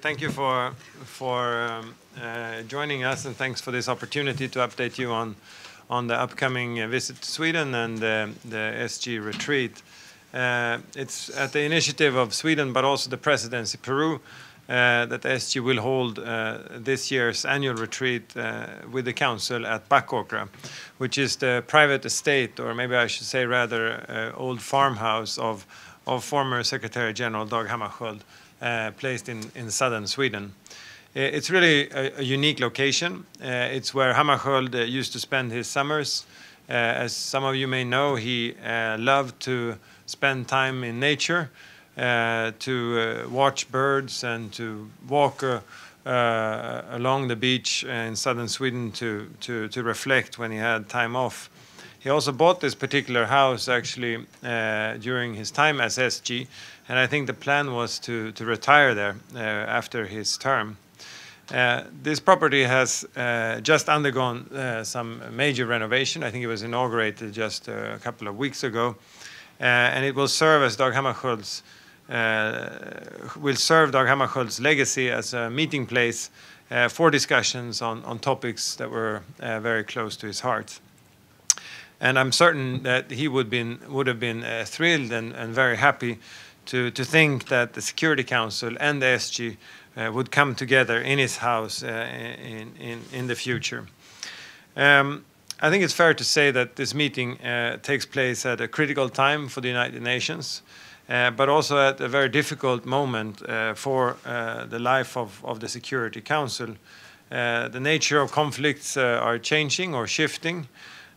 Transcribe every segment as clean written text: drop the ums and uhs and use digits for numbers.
Thank you for joining us, and thanks for this opportunity to update you on the upcoming visit to Sweden and the SG retreat. It's at the initiative of Sweden, but also the presidency Peru, that the SG will hold this year's annual retreat with the council at Backåkra, which is the private estate, or maybe I should say rather old farmhouse of former Secretary General Dag Hammarskjöld, placed in southern Sweden. It's really a unique location. It's where Hammarskjöld used to spend his summers. As some of you may know, he loved to spend time in nature, to watch birds and to walk along the beach in southern Sweden to reflect when he had time off. He also bought this particular house actually during his time as SG, and I think the plan was to retire there after his term. This property has just undergone some major renovation. I think it was inaugurated just a couple of weeks ago, and it will serve as Dag Hammarskjöld's legacy as a meeting place for discussions on topics that were very close to his heart. And I'm certain that he would have been thrilled and very happy to think that the Security Council and the SG would come together in his house in the future. I think it's fair to say that this meeting takes place at a critical time for the United Nations, but also at a very difficult moment for the life of the Security Council. The nature of conflicts are changing or shifting.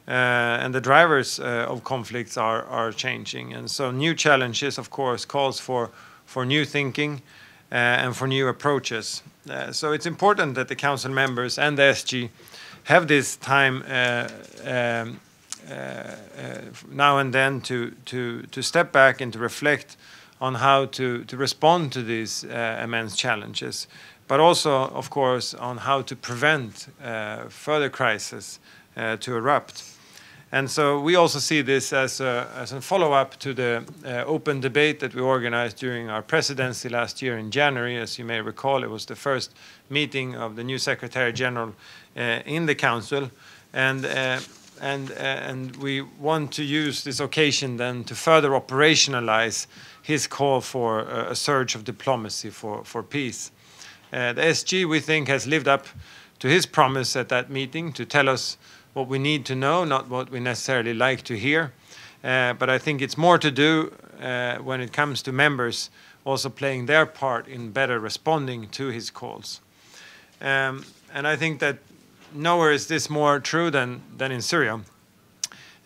And the drivers of conflicts are changing, and so new challenges, of course, calls for new thinking and for new approaches. So it's important that the council members and the SG have this time now and then to step back and to reflect on how to respond to these immense challenges, but also, of course, on how to prevent further crisis to erupt. And so we also see this as a follow-up to the open debate that we organized during our presidency last year in January. As you may recall, it was the first meeting of the new Secretary General in the Council. And we want to use this occasion then to further operationalize his call for a surge of diplomacy for peace. The SG, we think, has lived up to his promise at that meeting to tell us what we need to know, not what we necessarily like to hear. But I think it's more to do when it comes to members also playing their part in better responding to his calls. And I think that nowhere is this more true than in Syria.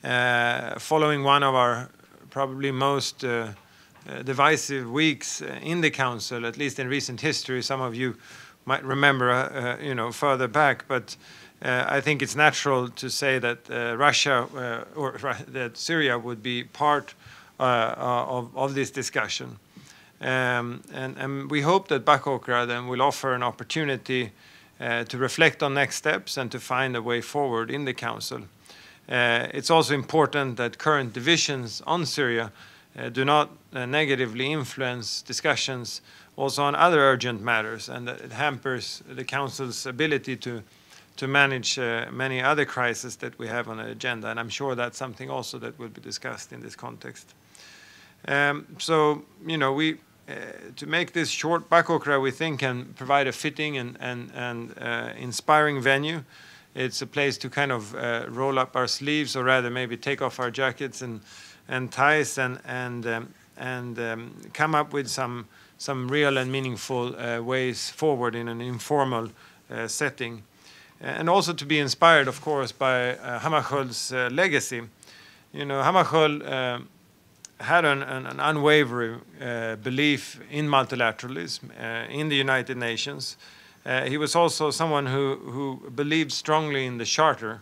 Following one of our probably most divisive weeks in the Council, at least in recent history, some of you might remember further back, but I think it's natural to say that Russia or that Syria would be part of this discussion. And we hope that Backåkra then will offer an opportunity to reflect on next steps and to find a way forward in the Council. It's also important that current divisions on Syria do not negatively influence discussions also on other urgent matters, and that it hampers the Council's ability to manage many other crises that we have on the agenda. And I'm sure that's something also that will be discussed in this context. So, to make this short, Backåkra, we think, can provide a fitting and inspiring venue. It's a place to kind of roll up our sleeves, or rather maybe take off our jackets and ties and come up with some real and meaningful ways forward in an informal setting. And also to be inspired, of course, by Hammarskjöld's legacy. Hammarskjöld had an unwavering belief in multilateralism in the United Nations. He was also someone who believed strongly in the Charter,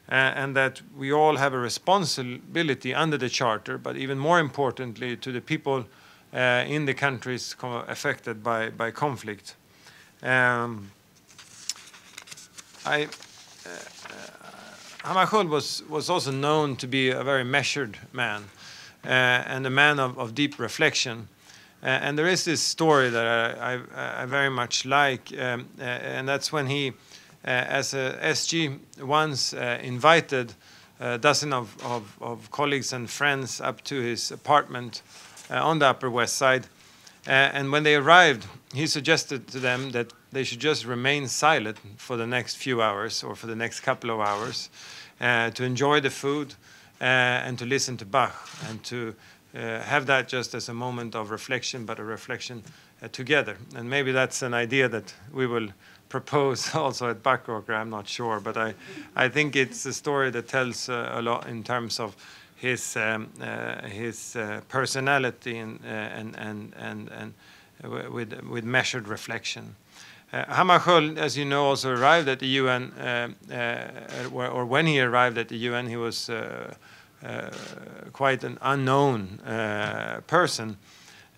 and that we all have a responsibility under the Charter, but even more importantly, to the people in the countries affected by conflict. Hammarskjöld was also known to be a very measured man and a man of deep reflection. And there is this story that I very much like, and that's when he, as a SG, once invited a dozen of colleagues and friends up to his apartment on the Upper West Side. And when they arrived, he suggested to them that they should just remain silent for the next few hours or for the next couple of hours to enjoy the food and to listen to Bach and to have that just as a moment of reflection, but a reflection together. And maybe that's an idea that we will propose also at Backåkra, I'm not sure, but I think it's a story that tells a lot in terms of his personality and with measured reflection. Hammarskjöld, as you know, also arrived at the UN, or when he arrived at the UN, he was quite an unknown person,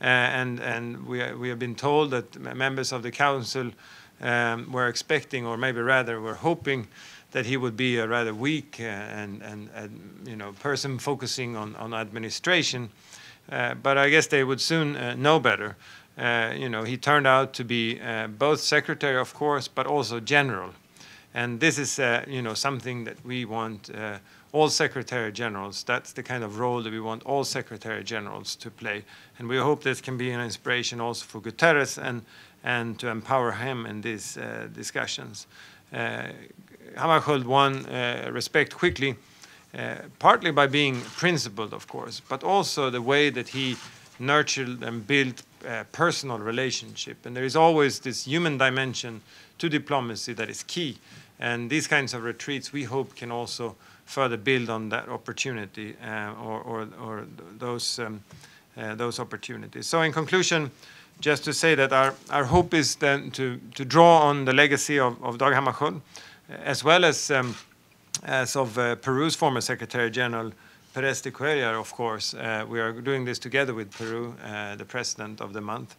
and we have been told that members of the council were expecting, or maybe rather were hoping, that he would be a rather weak and person focusing on administration, but I guess they would soon know better. He turned out to be both secretary, of course, but also general, and this is something that we want all secretary generals. That's the kind of role that we want all secretary generals to play, and we hope this can be an inspiration also for Guterres and to empower him in these discussions. Hammarskjöld won respect quickly, partly by being principled, of course, but also the way that he nurtured and built personal relationship. And there is always this human dimension to diplomacy that is key. And these kinds of retreats, we hope, can also further build on that opportunity or those opportunities. So in conclusion, just to say that our hope is then to draw on the legacy of Dag Hammarskjöld, as well as of Peru's former Secretary General, Pérez de Cuellar, of course. We are doing this together with Peru, the president of the month.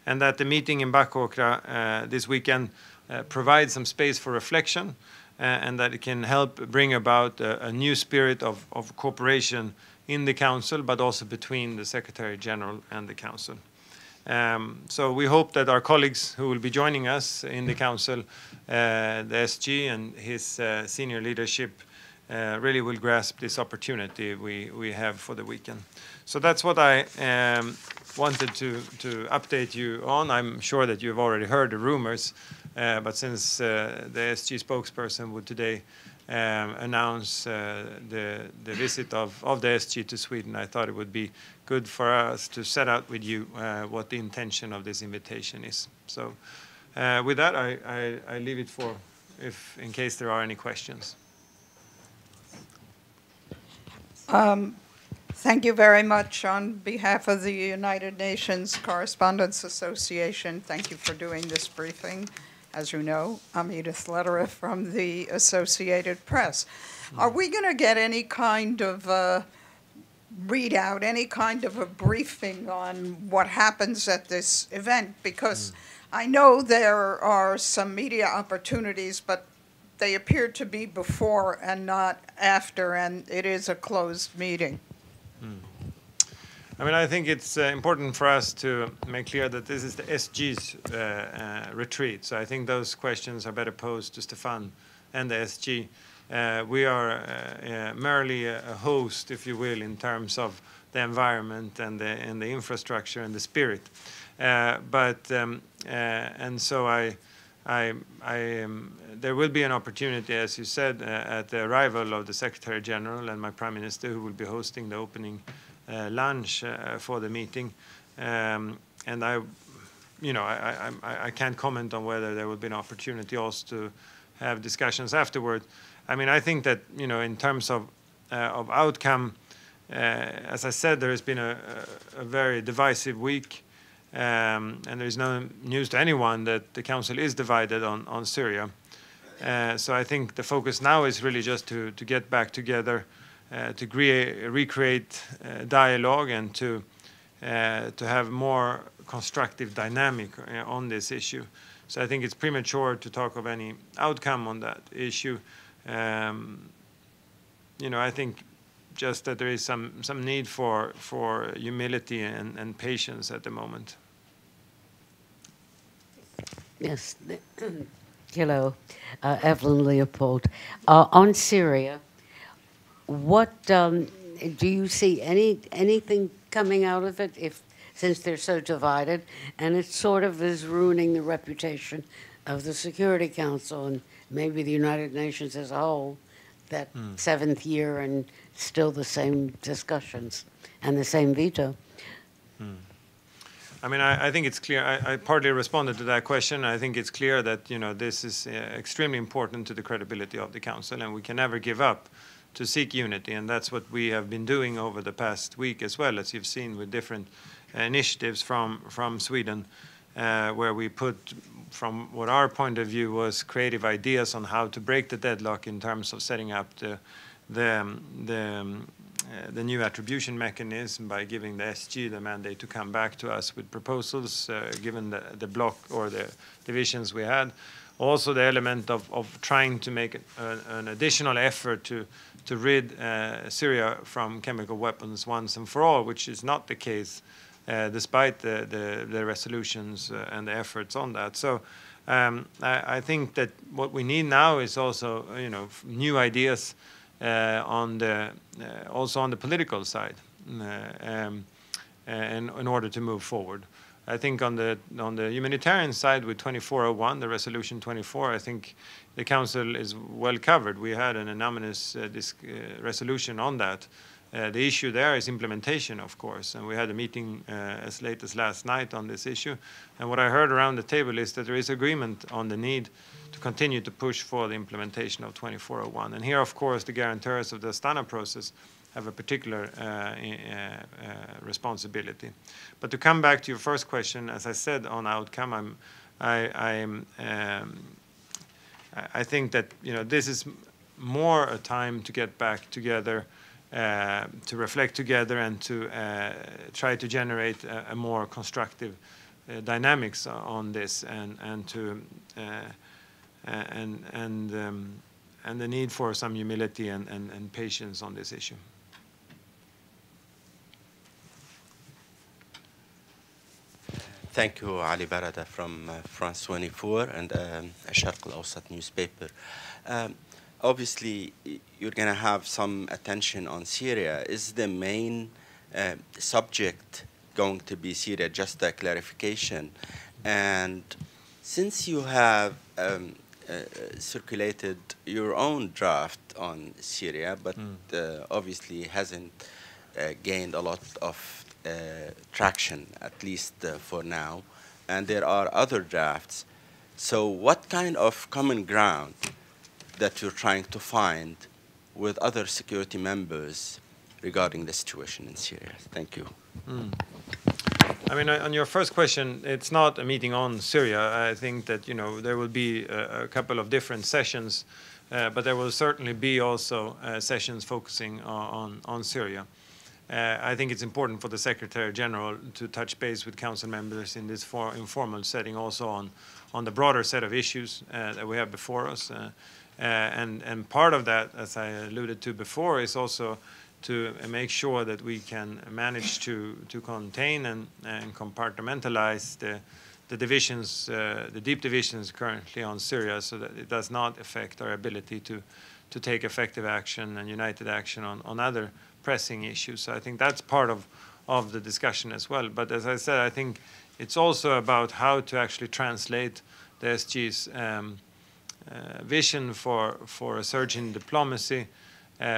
And that the meeting in Backåkra this weekend provides some space for reflection, and that it can help bring about a new spirit of cooperation in the Council, but also between the Secretary General and the Council. So we hope that our colleagues who will be joining us in the Council, the SG and his senior leadership, really will grasp this opportunity we have for the weekend. So that's what I wanted to update you on. I'm sure that you've already heard the rumors, but since the SG spokesperson would today announce the visit of the SG to Sweden, I thought it would be good for us to set out with you what the intention of this invitation is. So with that, I leave it for in case there are any questions. Thank you very much on behalf of the United Nations Correspondents Association. Thank you for doing this briefing. As you know, I'm Edith Lederer from the Associated Press. Are we going to get any kind of readout, any kind of a briefing on what happens at this event? Because I know there are some media opportunities, but they appear to be before and not after, and it is a closed meeting. I mean, I think it's important for us to make clear that this is the SG's retreat. So I think those questions are better posed to Stefan and the SG. We are merely a host, if you will, in terms of the environment and the infrastructure and the spirit. And so there will be an opportunity, as you said, at the arrival of the Secretary General and my Prime Minister, who will be hosting the opening lunch for the meeting. And I can't comment on whether there will be an opportunity also to have discussions afterward. I mean, I think that, in terms of outcome, as I said, there has been a very divisive week. And there is no news to anyone that the Council is divided on Syria. So I think the focus now is really just to get back together, to recreate dialogue, and to have more constructive dynamic on this issue. So I think it's premature to talk of any outcome on that issue. I think just that there is some need for humility and patience at the moment. Yes. Hello, Evelyn Leopold. On Syria, what do you see anything coming out of it? Since they're so divided, and it sort of is ruining the reputation of the Security Council and maybe the United Nations as a whole, that seventh year and still the same discussions and the same veto. I mean, I think it's clear. I partly responded to that question. I think it's clear that this is extremely important to the credibility of the Council, and we can never give up to seek unity, and that's what we have been doing over the past week as well, as you've seen with different initiatives from Sweden, where we put, from what our point of view was, creative ideas on how to break the deadlock in terms of setting up the new attribution mechanism by giving the SG the mandate to come back to us with proposals, given the block or the divisions we had. Also the element of trying to make an additional effort to rid Syria from chemical weapons once and for all, which is not the case despite the resolutions and the efforts on that. So I think that what we need now is also new ideas also on the political side, and in order to move forward. I think on the humanitarian side with 2401, the resolution 24, I think the Council is well covered. We had an anonymous resolution on that. The issue there is implementation, of course, and we had a meeting as late as last night on this issue. And what I heard around the table is that there is agreement on the need to continue to push for the implementation of 2401. And here, of course, the guarantors of the Astana process have a particular responsibility. But to come back to your first question, as I said on outcome, I think that this is more a time to get back together, to reflect together, and to try to generate a more constructive dynamics on this, and the need for some humility and patience on this issue. Thank you, Ali Barada from France 24 and الشرق الأوسط newspaper. Obviously, you're going to have some attention on Syria. Is the main subject going to be Syria? Just a clarification. And since you have circulated your own draft on Syria, but obviously hasn't gained a lot of traction, at least for now, and there are other drafts. So what kind of common ground that you're trying to find with other security members regarding the situation in Syria? Thank you. I mean, on your first question, it's not a meeting on Syria. I think that there will be a couple of different sessions, but there will certainly be also sessions focusing on Syria. I think it's important for the Secretary General to touch base with Council members in this informal setting, also on the broader set of issues that we have before us. And part of that, as I alluded to before, is also to make sure that we can manage to contain and compartmentalize the divisions, the deep divisions currently on Syria, so that it does not affect our ability to take effective action and united action on other pressing issues. So I think that's part of the discussion as well. But as I said, I think it's also about how to actually translate the SG's vision for a surge in diplomacy,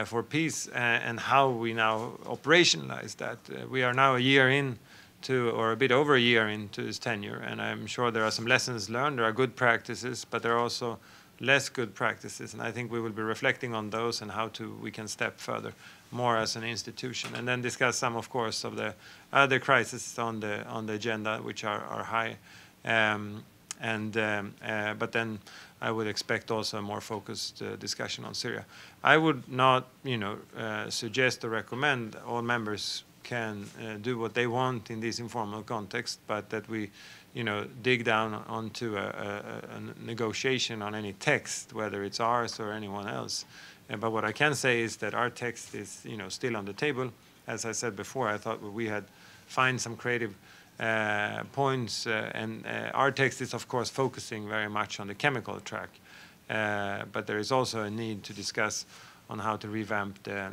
for peace, and how we now operationalize that. We are now a year in or a bit over a year into his tenure, and I'm sure there are some lessons learned. There are good practices, but there are also less good practices, and I think we will be reflecting on those and how we can step further more as an institution, and then discuss some, of course, of the other crises on the agenda, which are high, but then I would expect also a more focused discussion on Syria. I would not, suggest or recommend all members can do what they want in this informal context, but that we, dig down onto a negotiation on any text, whether it's ours or anyone else. But what I can say is that our text is, still on the table. As I said before, I thought we had find some creative points, and our text is, of course, focusing very much on the chemical track. But there is also a need to discuss on how to revamp the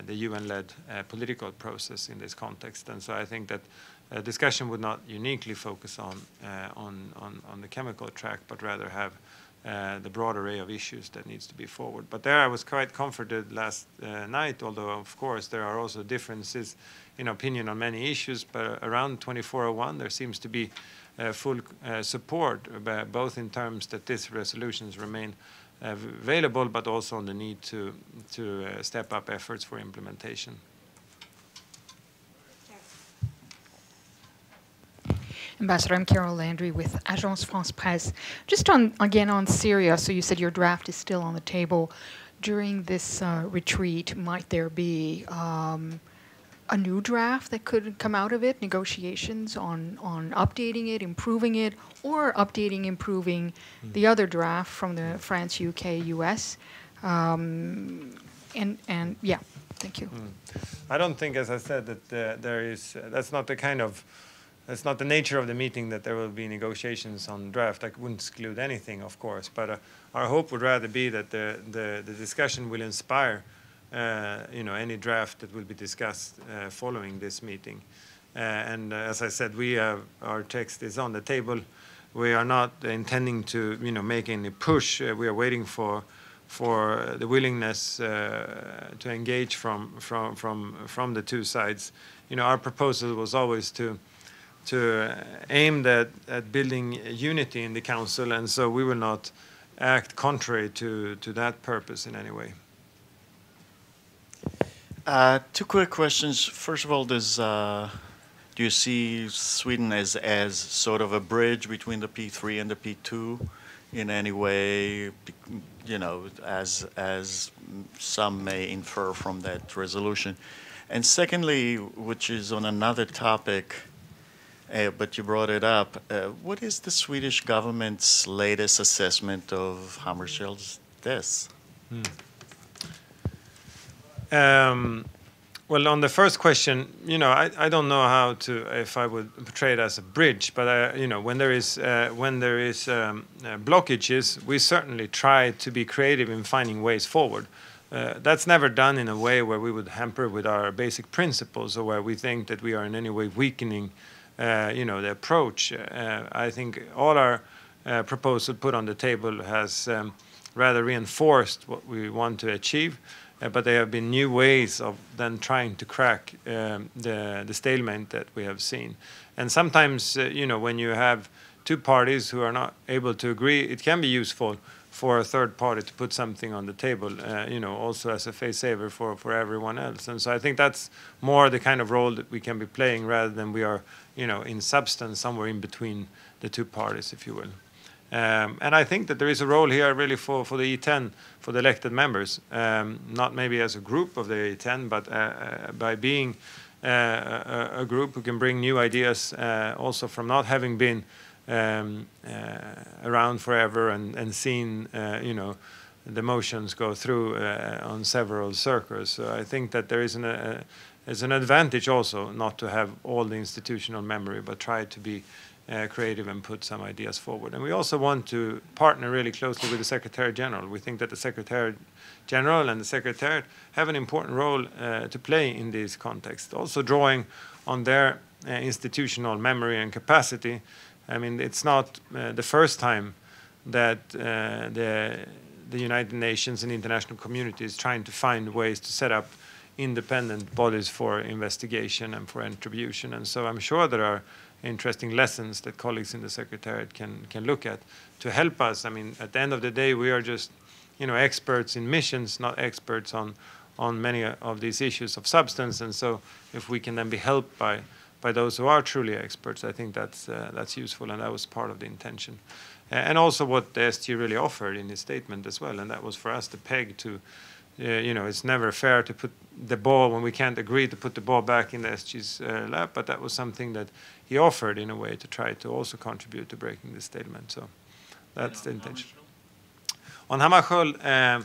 UN-led political process in this context. And so I think that discussion would not uniquely focus on the chemical track, but rather have the broad array of issues that needs to be forward. But there I was quite comforted last night, although of course there are also differences in opinion on many issues, but around 2401 there seems to be full support, both in terms that these resolutions remain available, but also on the need to step up efforts for implementation. Ambassador, I'm Carol Landry with Agence France Presse. Just again on Syria, so you said your draft is still on the table. During this retreat, might there be a new draft that could come out of it, negotiations on updating it, improving it, or updating, improving the other draft from the France, UK, US? And yeah, thank you. I don't think, as I said, that that's not the nature of the meeting, that there will be negotiations on draft. I wouldn't exclude anything, of course, but our hope would rather be that the discussion will inspire any draft that will be discussed following this meeting. And as I said, our text is on the table. We are not intending to make any push. We are waiting for the willingness to engage from the two sides. Our proposal was always to aim at building unity in the Council, and so we will not act contrary to that purpose in any way. Two quick questions. First of all, do you see Sweden as sort of a bridge between the P3 and the P2 in any way, as some may infer from that resolution? And secondly, which is on another topic, but you brought it up, what is the Swedish government's latest assessment of Hammarskjöld's death? Well, on the first question, I don't know if I would portray it as a bridge, but when there is blockages, we certainly try to be creative in finding ways forward. That's never done in a way where we would hamper with our basic principles or where we think that we are in any way weakening the approach. I think all our proposal put on the table has rather reinforced what we want to achieve, but there have been new ways of then trying to crack the stalemate that we have seen. And sometimes, when you have two parties who are not able to agree, it can be useful for a third party to put something on the table, also as a face saver for everyone else. And so I think that's more the kind of role that we can be playing, rather than we are, in substance somewhere in between the two parties, if you will. And I think that there is a role here really for the E10, for the elected members, not maybe as a group of the E10, but by being a group who can bring new ideas, also from not having been around forever and seen, the motions go through on several circles. So I think that there is an advantage also not to have all the institutional memory, but try to be creative and put some ideas forward. And we also want to partner really closely with the Secretary General. We think that the Secretary General and the Secretariat have an important role to play in this context, also drawing on their institutional memory and capacity. I mean, it's not the first time that the United Nations and the international community is trying to find ways to set up independent bodies for investigation and for attribution. And so I'm sure there are interesting lessons that colleagues in the Secretariat can look at to help us. I mean, at the end of the day, we are just, experts in missions, not experts on many of these issues of substance. And so if we can then be helped by those who are truly experts, I think that's useful, and that was part of the intention. And also what the SG really offered in his statement as well, and that was for us the peg to it's never fair to put the ball when we can't agree to put the ball back in the SG's lap, but that was something that he offered in a way to try to also contribute to breaking the stalemate. So that's the intention. On Hammarskjöld,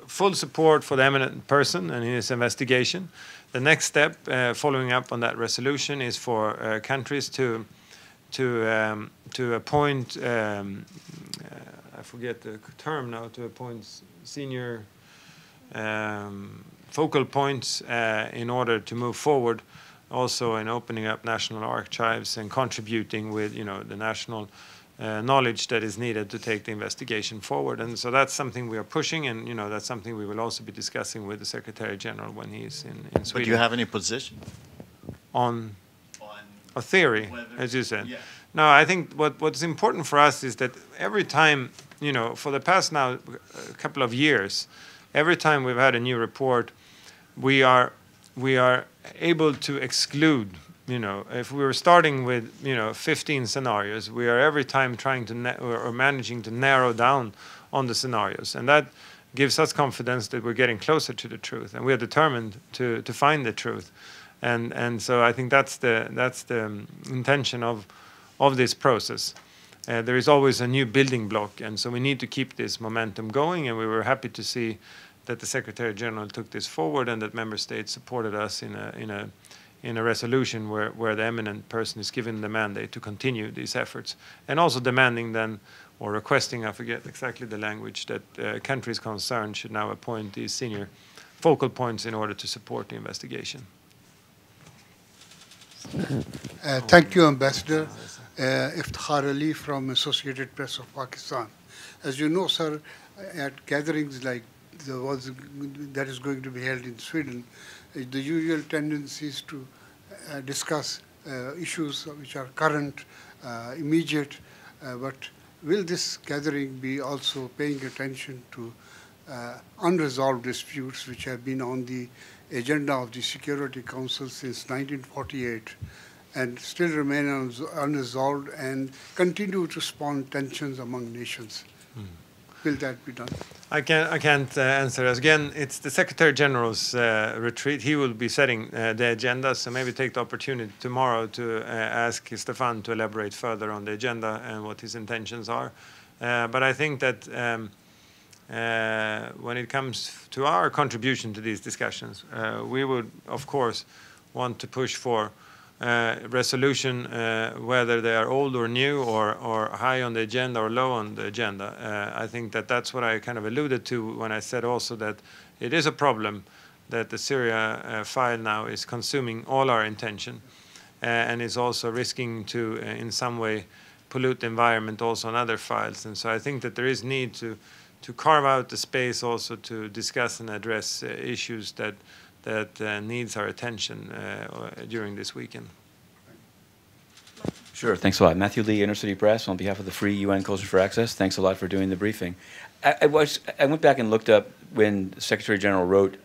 full support for the eminent person and his investigation. The next step, following up on that resolution, is for countries to appoint, I forget the term now, to appoint senior focal points in order to move forward, also in opening up national archives and contributing with the national knowledge that is needed to take the investigation forward. And so that's something we are pushing, and that's something we will also be discussing with the Secretary General when he's in Sweden. But do you have any position on a theory, as you said? Yeah. No, I think what's important for us is that every time, for the past now couple of years, every time we've had a new report, we are able to exclude. If we were starting with 15 scenarios, we are every time trying to or managing to narrow down on the scenarios, and that gives us confidence that we're getting closer to the truth, and we are determined to find the truth, and so I think that's the intention of this process. There is always a new building block, and so we need to keep this momentum going, and we were happy to see that the Secretary General took this forward and that member states supported us in a resolution where the eminent person is given the mandate to continue these efforts, and also demanding then, or requesting, I forget exactly the language, that countries concerned should now appoint these senior focal points in order to support the investigation. Thank you, Ambassador. Iftikhar Ali from Associated Press of Pakistan. As you know, sir, at gatherings like the ones that is going to be held in Sweden, the usual tendency is to discuss issues which are current, immediate, but will this gathering be also paying attention to unresolved disputes which have been on the agenda of the Security Council since 1948 and still remain unresolved and continue to spawn tensions among nations? Will that be done? I can't answer. As again, it's the Secretary General's retreat. He will be setting the agenda, so maybe take the opportunity tomorrow to ask Stefan to elaborate further on the agenda and what his intentions are. But I think that when it comes to our contribution to these discussions, we would, of course, want to push for resolution, whether they are old or new, or high on the agenda or low on the agenda. I think that that's what I kind of alluded to when I said also that it is a problem that the Syria file now is consuming all our intention and is also risking to, in some way, pollute the environment also on other files. And so I think that there is need to carve out the space also to discuss and address issues that needs our attention during this weekend. Sure, thanks a lot. Matthew Lee, Inner City Press, on behalf of the Free UN Culture for Access. Thanks a lot for doing the briefing. I went back and looked up when the Secretary General wrote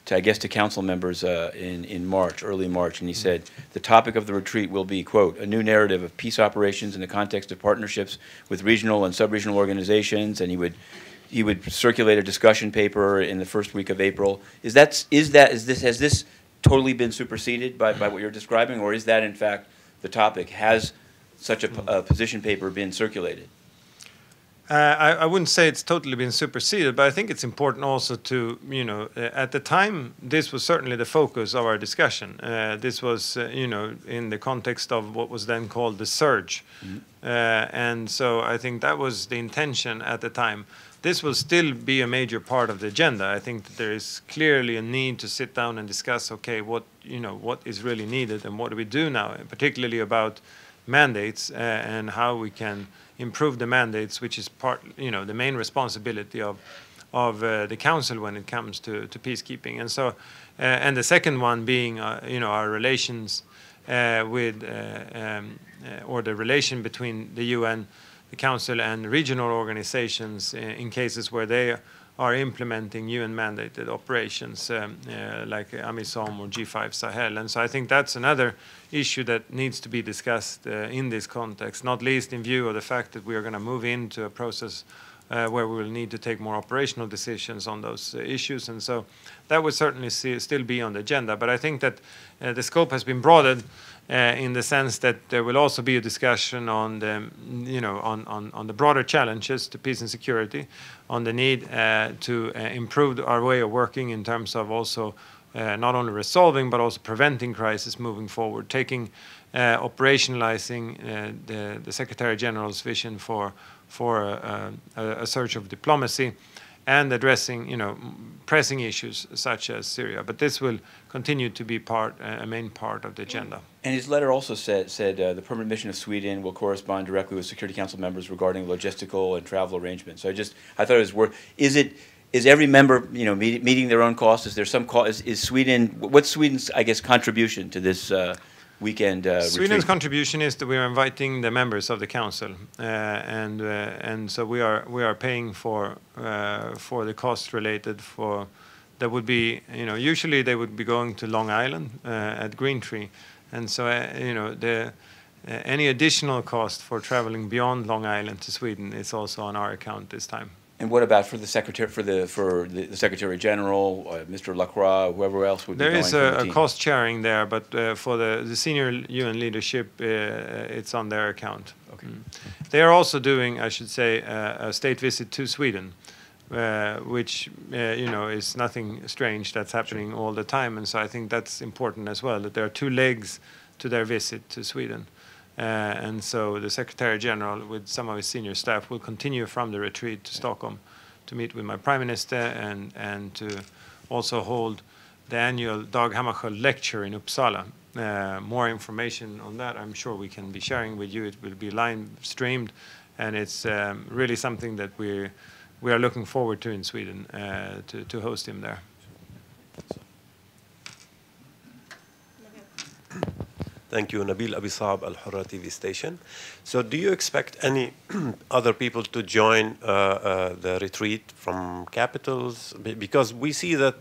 to, I guess, to council members in March, early March, and he said, the topic of the retreat will be, quote, a new narrative of peace operations in the context of partnerships with regional and sub-regional organizations, and he would circulate a discussion paper in the first week of April. Has this totally been superseded by what you're describing, or is that in fact the topic? Has such a position paper been circulated? I wouldn't say it's totally been superseded, but I think it's important also to, at the time, this was certainly the focus of our discussion. This was, in the context of what was then called the surge. And so I think that was the intention at the time. This will still be a major part of the agenda. I think that there is clearly a need to sit down and discuss, okay, what is really needed and what do we do now, and particularly about mandates and how we can improve the mandates, which is the main responsibility of the council when it comes to peacekeeping. And so, and the second one being, our relations with, or the relation between the UN, the Council, and regional organizations in cases where they are implementing UN-mandated operations like AMISOM or G5 Sahel. And so I think that's another issue that needs to be discussed in this context, not least in view of the fact that we are going to move into a process where we will need to take more operational decisions on those issues. And so that would certainly still be on the agenda. But I think that the scope has been broadened in the sense that there will also be a discussion on the, on the broader challenges to peace and security, on the need to improve our way of working in terms of also not only resolving but also preventing crisis moving forward, operationalizing the Secretary General's vision for a search of diplomacy, and addressing pressing issues such as Syria. But this will continue to be a main part of the agenda. And his letter also said the permanent mission of Sweden will correspond directly with Security Council members regarding logistical and travel arrangements. So I thought it was worth. Is every member meeting their own cost? Is there some cost? Is Sweden? What's Sweden's contribution to this weekend Sweden's retreat? contribution is that we are inviting the members of the council, and so we are paying for the costs related for. That would be usually they would be going to Long Island at Green Tree, and so any additional cost for traveling beyond Long Island to Sweden is also on our account this time. And what about for the secretary, for the Secretary General, Mr. Lacroix, whoever else would be going? There is from the a team? cost sharing there, but for the senior UN leadership, it's on their account. Okay. They are also doing, I should say, a state visit to Sweden, which is nothing strange. That's happening all the time, and so I think that's important as well. That there are two legs to their visit to Sweden. And so the Secretary General, with some of his senior staff, will continue from the retreat to Stockholm to meet with my Prime Minister and to also hold the annual Dag Hammarskjöld lecture in Uppsala. More information on that I'm sure we can be sharing with you. It will be live streamed, and it's really something that we are looking forward to in Sweden, to host him there. Thank you, Nabil Abisab, Al Hurra TV station. So do you expect any other people to join the retreat from capitals? Because we see that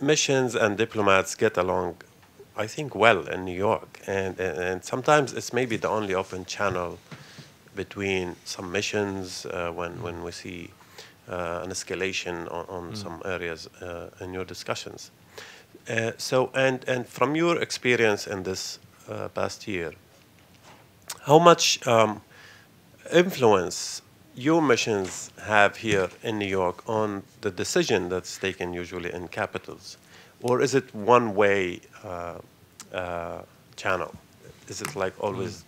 missions and diplomats get along, I think, well in New York. And sometimes it's maybe the only open channel between some missions when we see an escalation on some areas in your discussions. And from your experience in this past year, how much influence your missions have here in New York on the decision that's taken usually in capitals? Or is it one-way channel? Is it like always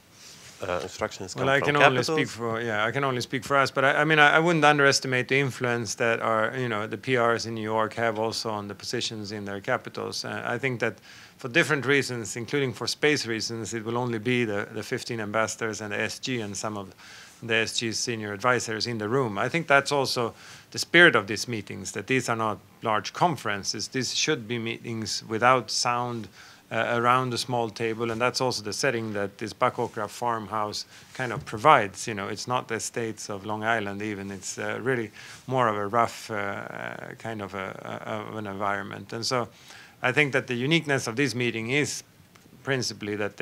instructions come from capitals? I can only speak for us, but I mean, I wouldn't underestimate the influence that the PRs in New York have also on the positions in their capitals. I think that for different reasons, including for space reasons, it will only be the 15 ambassadors and the SG and some of the SG's senior advisors in the room. I think that's also the spirit of these meetings, that these are not large conferences. These should be meetings without sound, around a small table, and that's also the setting that this Backåkra farmhouse kind of provides. It's not the estates of Long Island even. It's really more of a rough kind of an environment. And so I think that the uniqueness of this meeting is principally that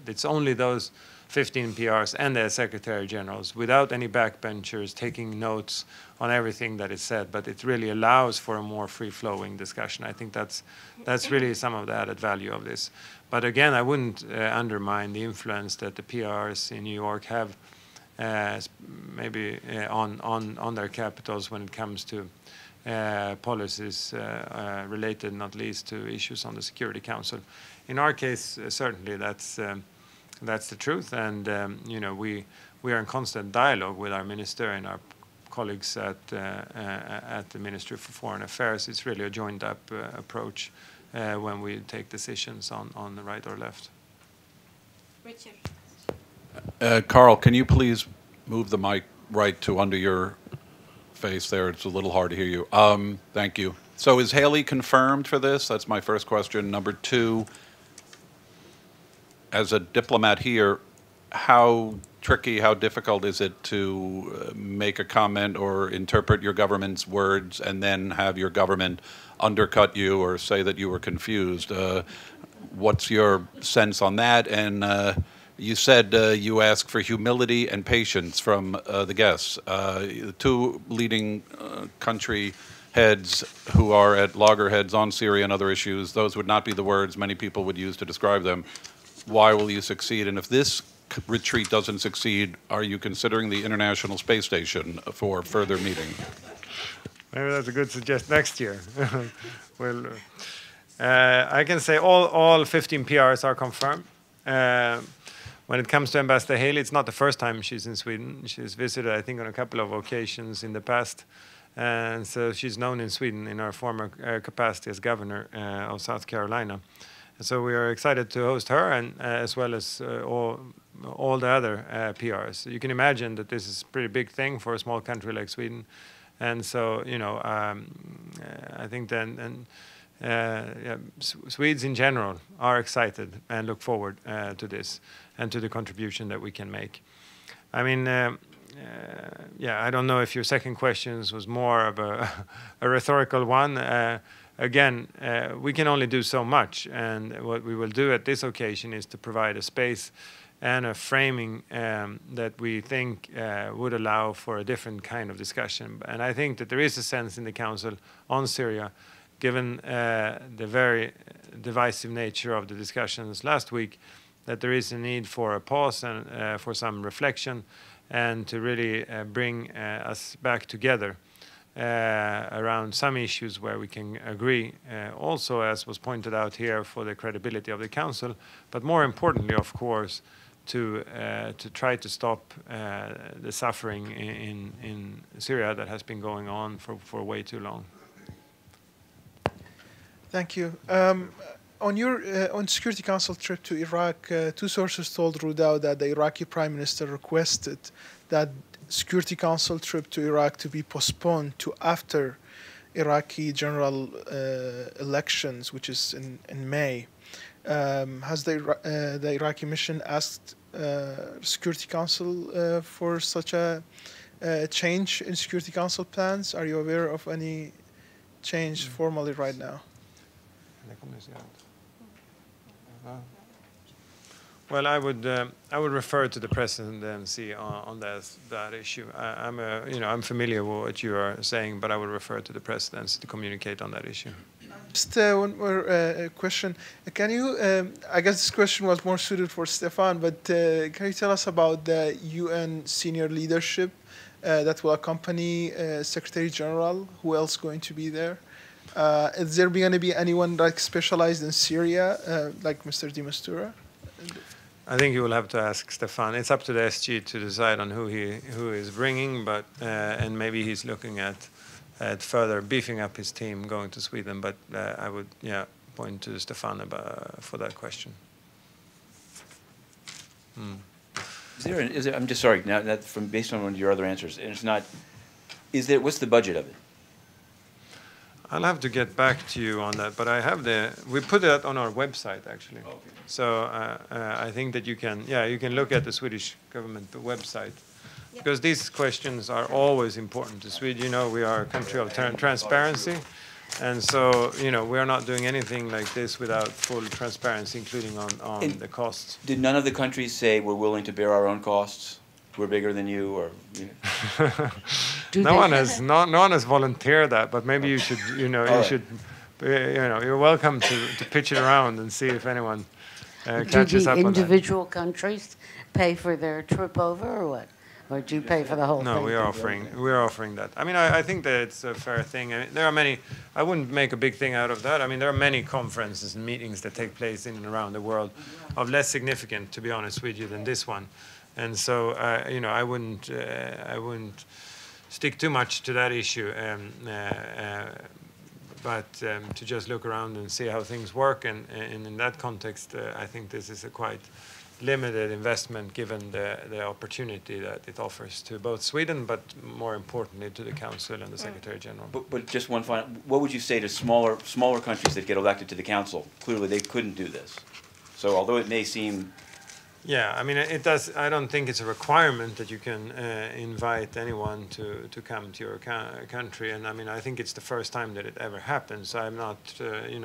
it's only those 15 PRs and their Secretary Generals without any backbenchers taking notes on everything that is said, but it really allows for a more free-flowing discussion. I think that's really some of the added value of this. But again, I wouldn't undermine the influence that the PRs in New York have maybe on their capitals when it comes to policies related not least to issues on the Security Council. In our case, certainly that's the truth, and we are in constant dialogue with our minister and our colleagues at the Ministry for Foreign Affairs. It's really a joined-up approach when we take decisions on the right or left. Richard. Carl, can you please move the mic right to under your face there? It's a little hard to hear you. Thank you. So is Haley confirmed for this? That's my first question. Number two, as a diplomat here, how tricky, how difficult is it to make a comment or interpret your government's words and then have your government undercut you or say that you were confused? What's your sense on that? And You said you ask for humility and patience from the guests. The two leading country heads who are at loggerheads on Syria and other issues, those would not be the words many people would use to describe them. Why will you succeed? And if this retreat doesn't succeed, are you considering the International Space Station for further meeting? Maybe that's a good suggestion next year. Well, I can say all 15 PRs are confirmed. When it comes to Ambassador Haley, it's not the first time she's in Sweden. She's visited, I think, on a couple of occasions in the past. And so she's known in Sweden in her former capacity as governor of South Carolina. So we are excited to host her, and as well as all the other PRs. You can imagine that this is a pretty big thing for a small country like Sweden. And so, I think Swedes in general are excited and look forward to this and to the contribution that we can make. I mean, I don't know if your second question was more of a rhetorical one. Again, we can only do so much, and what we will do at this occasion is to provide a space and a framing that we think would allow for a different kind of discussion. And I think that there is a sense in the Council on Syria, given the very divisive nature of the discussions last week, that there is a need for a pause and for some reflection, and to really bring us back together around some issues where we can agree, also, as was pointed out here, for the credibility of the Council, but more importantly, of course, to try to stop the suffering in Syria that has been going on for way too long. Thank you. On your Security Council trip to Iraq, two sources told Rudao that the Iraqi Prime Minister requested that Security Council trip to Iraq to be postponed to after Iraqi general elections, which is in May. Has the Iraqi mission asked Security Council for such a change in Security Council plans? Are you aware of any change formally right now? Well, I would refer to the presidency on that issue. I'm familiar with what you are saying, but I would refer to the presidency to communicate on that issue. Just one more question. Can you? I guess this question was more suited for Stefan, but can you tell us about the UN senior leadership that will accompany Secretary General? Who else going to be there? Is there going to be anyone like specialized in Syria, like Mr. de Mistura? I think you will have to ask Stefan. It's up to the SG to decide on who is bringing, but and maybe he's looking at further beefing up his team going to Sweden. But I would point to Stefan for that question. Is there? I'm just sorry. Now that based on one of your other answers, and it's not. What's the budget of it? I'll have to get back to you on that, but we put that on our website actually. Okay. So I think that you can look at the Swedish government website, because these questions are always important to Sweden. We are a country of transparency, and so we are not doing anything like this without full transparency, including on the costs. Did none of the countries say we're willing to bear our own costs? We're bigger than you, or no one has volunteered that, but maybe you should you're welcome to pitch it around and see if anyone catches up on that. Do the individual countries pay for their trip over, or what? Or do you pay for the whole thing? No, we are offering that. I mean, I think that it's a fair thing. I mean, there are many. I wouldn't make a big thing out of that. I mean, there are many conferences and meetings that take place in and around the world of less significant, to be honest with you, than this one. And so, I wouldn't stick too much to that issue, but to just look around and see how things work. And in that context, I think this is a quite limited investment, given the opportunity that it offers to both Sweden, but more importantly to the Council and the Secretary General. But just one final. What would you say to smaller countries that get elected to the Council? Clearly, they couldn't do this. So, although it may seem. Yeah, I mean, it does. I don't think it's a requirement that you can invite anyone to come to your country. And I mean, I think it's the first time that it ever happens. So I'm not,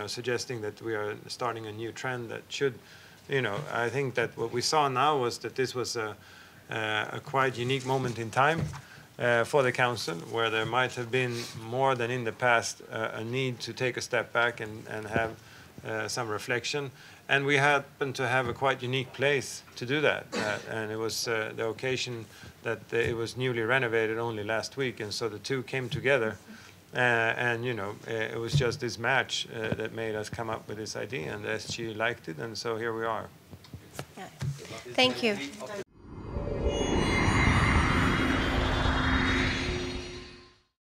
suggesting that we are starting a new trend that should I think that what we saw now was that this was a quite unique moment in time for the Council, where there might have been more than in the past a need to take a step back and have some reflection. And we happened to have a quite unique place to do that. And it was the occasion that it was newly renovated only last week. And so the two came together. And it was just this match that made us come up with this idea. And the SG liked it. And so here we are. Yeah. Thank you.